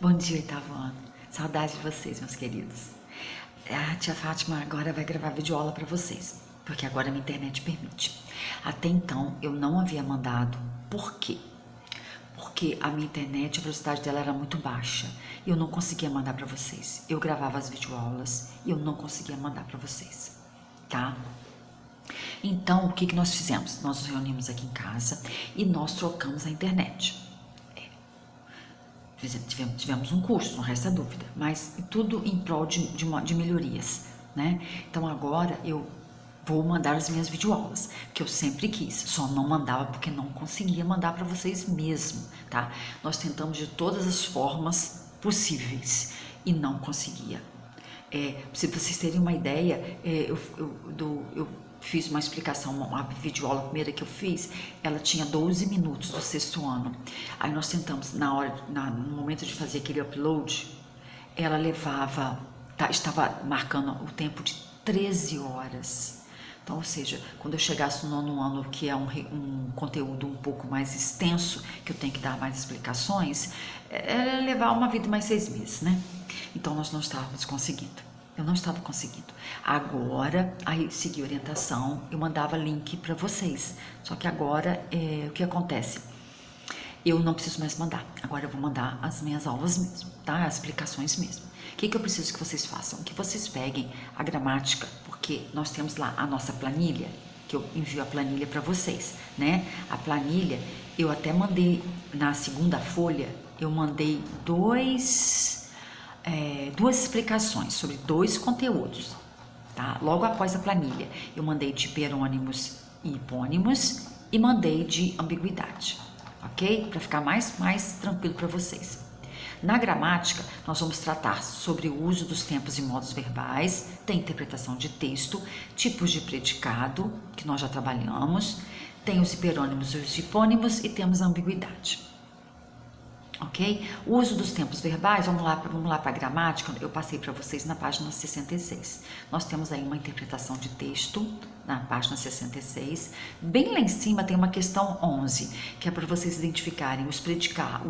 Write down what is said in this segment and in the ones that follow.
Bom dia, oitavo ano. Saudade de vocês, meus queridos. A tia Fátima agora vai gravar videoaula para vocês, porque agora a minha internet permite. Até então, eu não havia mandado. Por quê? Porque a minha internet, a velocidade dela era muito baixa e eu não conseguia mandar para vocês. Eu gravava as videoaulas e eu não conseguia mandar para vocês, tá? Então, o que nós fizemos? Nós nos reunimos aqui em casa e nós trocamos a internet. Tivemos um curso, não resta dúvida, mas tudo em prol de melhorias, né? Então agora eu vou mandar as minhas videoaulas, que eu sempre quis, só não mandava porque não conseguia mandar para vocês mesmo, tá? Nós tentamos de todas as formas possíveis e não conseguia. Se vocês terem uma ideia, eu fiz uma explicação, uma videoaula primeira que eu fiz, ela tinha 12 minutos do sexto ano. Aí nós tentamos, no momento de fazer aquele upload, ela estava marcando o tempo de 13 horas. Então, ou seja, quando eu chegasse no nono ano, que é um conteúdo um pouco mais extenso, que eu tenho que dar mais explicações, ela ia levar uma vida mais 6 meses, né? Então, nós não estávamos conseguindo. Eu não estava conseguindo. Agora, aí segui a orientação, eu mandava link para vocês. Só que agora, o que acontece? Eu não preciso mais mandar. Agora eu vou mandar as minhas aulas mesmo, tá? As explicações mesmo. O que eu preciso que vocês façam? Que vocês peguem a gramática, porque nós temos lá a nossa planilha, que eu envio a planilha para vocês, né? A planilha, eu até mandei na segunda folha, eu mandei duas explicações sobre 2 conteúdos, tá? Logo após a planilha, eu mandei de hiperônimos e hipônimos e mandei de ambiguidade, ok? Para ficar mais tranquilo para vocês. Na gramática, nós vamos tratar sobre o uso dos tempos e modos verbais, tem interpretação de texto, tipos de predicado, que nós já trabalhamos, tem os hiperônimos e os hipônimos e temos a ambiguidade. Ok? O uso dos tempos verbais, vamos lá para a gramática, eu passei para vocês na página 66. Nós temos aí uma interpretação de texto na página 66. Bem lá em cima tem uma questão 11, que é para vocês identificarem os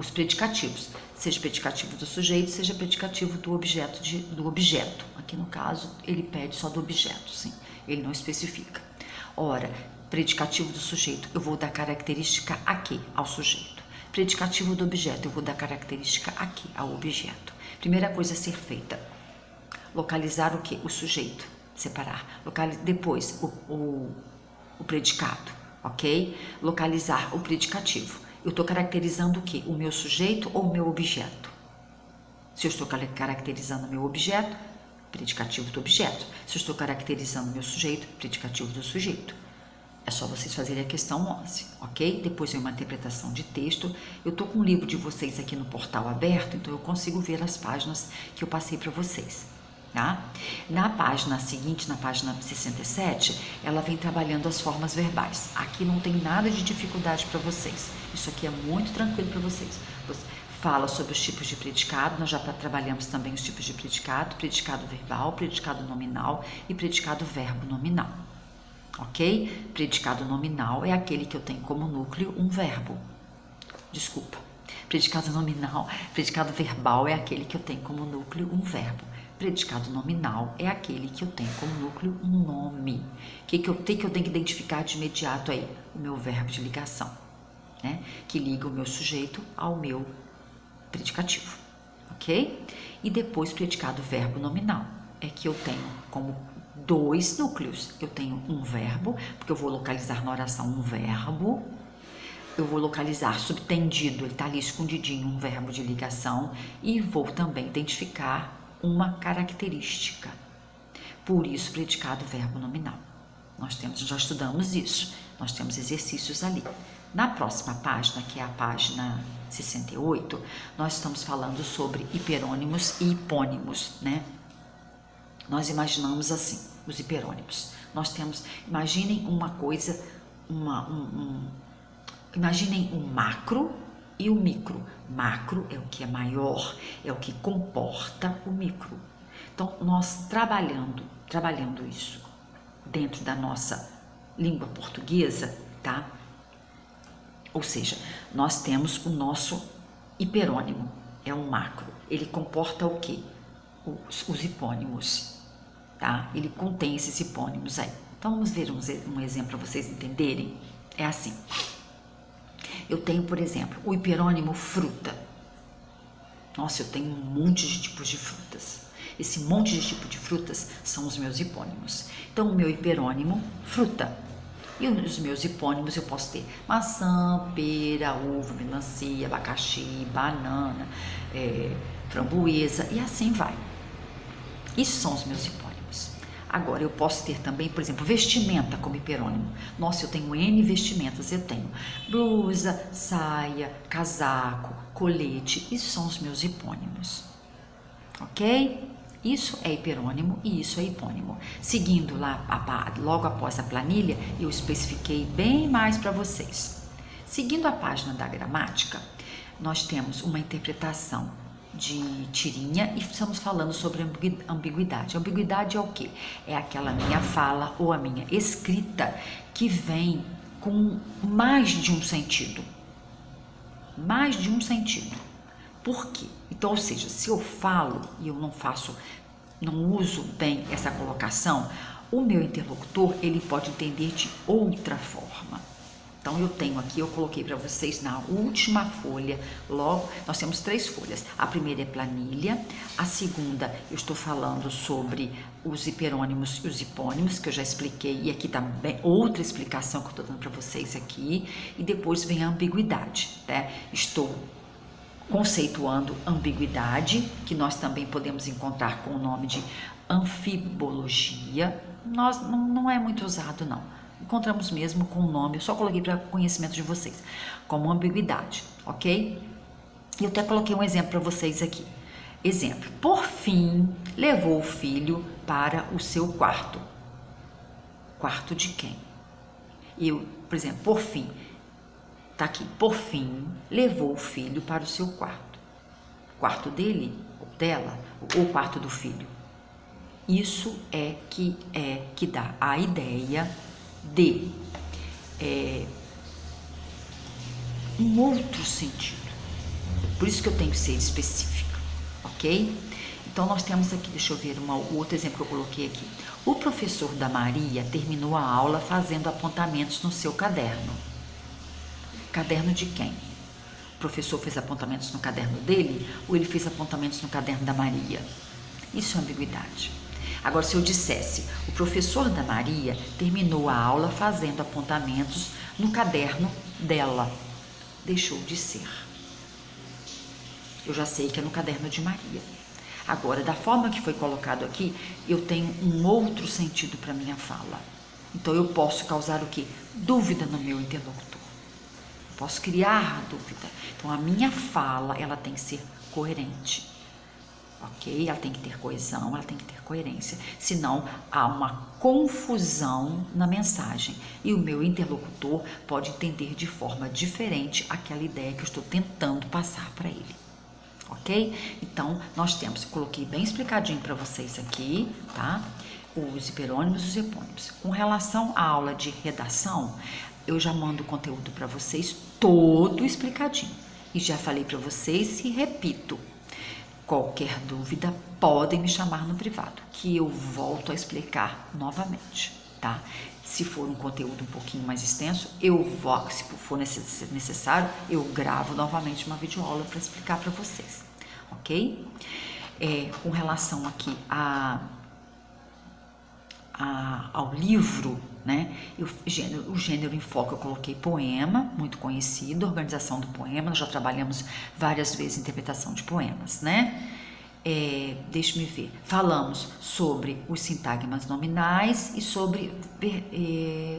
predicativos, seja predicativo do sujeito, seja predicativo do objeto. Aqui no caso, ele pede só do objeto, sim, ele não especifica. Ora, predicativo do sujeito, eu vou dar característica aqui ao sujeito. Predicativo do objeto, eu vou dar característica aqui ao objeto. Primeira coisa a ser feita, localizar o que? O sujeito, separar. Depois, o predicado, ok? Localizar o predicativo. Eu estou caracterizando o que? O meu sujeito ou o meu objeto? Se eu estou caracterizando o meu objeto, predicativo do objeto. Se eu estou caracterizando o meu sujeito, predicativo do sujeito. É só vocês fazerem a questão 11, ok? Depois vem uma interpretação de texto. Eu tô com o livro de vocês aqui no portal aberto, então eu consigo ver as páginas que eu passei para vocês, tá? Na página seguinte, na página 67, ela vem trabalhando as formas verbais. Aqui não tem nada de dificuldade para vocês. Isso aqui é muito tranquilo para vocês. Fala sobre os tipos de predicado, nós já trabalhamos também os tipos de predicado verbal, predicado nominal e predicado verbo nominal. Ok? Predicado nominal é aquele que eu tenho como núcleo um verbo. Desculpa. Predicado verbal é aquele que eu tenho como núcleo um verbo. Predicado nominal é aquele que eu tenho como núcleo um nome. O que eu tenho que identificar de imediato aí? O meu verbo de ligação, né? Que liga o meu sujeito ao meu predicativo. Ok? E depois predicado verbo nominal é que eu tenho como 2 núcleos. Eu tenho um verbo, porque eu vou localizar na oração um verbo. Eu vou localizar subtendido, ele está ali escondidinho, um verbo de ligação. E vou também identificar uma característica. Por isso, predicado verbo nominal. Nós já estudamos isso. Nós temos exercícios ali. Na próxima página, que é a página 68, nós estamos falando sobre hiperônimos e hipônimos, né? Nós imaginamos assim, os hiperônimos. Imaginem uma coisa, imaginem um macro e o micro. Macro é o que é maior, é o que comporta o micro. Então, nós trabalhando isso dentro da nossa língua portuguesa, tá? Ou seja, nós temos o nosso hiperônimo, é um macro. ele comporta o quê? Os hipônimos, tá? Ele contém esses hipônimos aí. Então vamos ver um exemplo para vocês entenderem. É assim. Eu tenho, por exemplo, o hiperônimo fruta. Nossa, eu tenho um monte de tipos de frutas. Esse monte de tipo de frutas são os meus hipônimos. Então, o meu hiperônimo, fruta. E os meus hipônimos eu posso ter maçã, pera, uva, melancia, abacaxi, banana, framboesa e assim vai. Isso são os meus hipônimos. Agora, eu posso ter também, por exemplo, vestimenta como hiperônimo. Nossa, eu tenho N vestimentas. Eu tenho blusa, saia, casaco, colete. Isso são os meus hipônimos. Ok? Isso é hiperônimo e isso é hipônimo. Seguindo lá, logo após a planilha, eu especifiquei bem mais para vocês. Seguindo a página da gramática, nós temos uma interpretação de tirinha e estamos falando sobre ambiguidade. Ambiguidade é o quê? É aquela minha fala ou a minha escrita que vem com mais de um sentido. Mais de um sentido. Por quê? Então, ou seja, se eu falo e eu não uso bem essa colocação, o meu interlocutor, ele pode entender de outra forma. Então, eu tenho aqui, eu coloquei para vocês na última folha, logo, nós temos 3 folhas. A primeira é planilha, a segunda eu estou falando sobre os hiperônimos e os hipônimos, que eu já expliquei, e aqui tá outra explicação que eu estou dando para vocês aqui, e depois vem a ambiguidade, né? Estou conceituando ambiguidade, que nós também podemos encontrar com o nome de anfibologia. Não é muito usado, não. Encontramos mesmo com o nome, eu só coloquei para conhecimento de vocês, como ambiguidade, ok? E eu até coloquei um exemplo para vocês aqui. Exemplo: por fim, levou o filho para o seu quarto. Quarto de quem? Por exemplo, por fim, tá aqui, por fim, levou o filho para o seu quarto. Quarto dele, ou dela, ou quarto do filho. Isso é que dá a ideia de um outro sentido. Por isso que eu tenho que ser específica, ok? Então, nós temos aqui, deixa eu ver o outro exemplo que eu coloquei aqui. O professor da Maria terminou a aula fazendo apontamentos no seu caderno. Caderno de quem? O professor fez apontamentos no caderno dele ou ele fez apontamentos no caderno da Maria? Isso é ambiguidade. Agora, se eu dissesse, o professor da Maria terminou a aula fazendo apontamentos no caderno dela, deixou de ser. Eu já sei que é no caderno de Maria. Agora, da forma que foi colocado aqui, eu tenho um outro sentido para minha fala. Então, eu posso causar o quê? Dúvida no meu interlocutor. Eu posso criar dúvida. Então, a minha fala, ela tem que ser coerente. Ok? Ela tem que ter coesão, ela tem que ter coerência. Senão, há uma confusão na mensagem. E o meu interlocutor pode entender de forma diferente aquela ideia que eu estou tentando passar para ele. Ok? Então, nós temos, coloquei bem explicadinho para vocês aqui, tá? Os hiperônimos e os hipônimos. Com relação à aula de redação, eu já mando o conteúdo para vocês todo explicadinho. E já falei para vocês e repito. Qualquer dúvida, podem me chamar no privado, que eu volto a explicar novamente, tá? Se for um conteúdo um pouquinho mais extenso, se for necessário, eu gravo novamente uma videoaula para explicar para vocês, ok? Com relação aqui ao livro, né? O gênero em foco eu coloquei poema, muito conhecido, organização do poema, nós já trabalhamos várias vezes interpretação de poemas, né? Deixa-me ver, falamos sobre os sintagmas nominais e sobre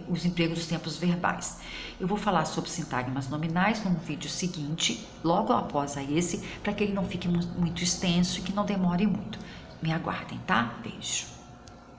os empregos dos tempos verbais. Eu vou falar sobre sintagmas nominais num vídeo seguinte, logo após esse, para que ele não fique muito extenso e que não demore muito. Me aguardem, tá? Beijo!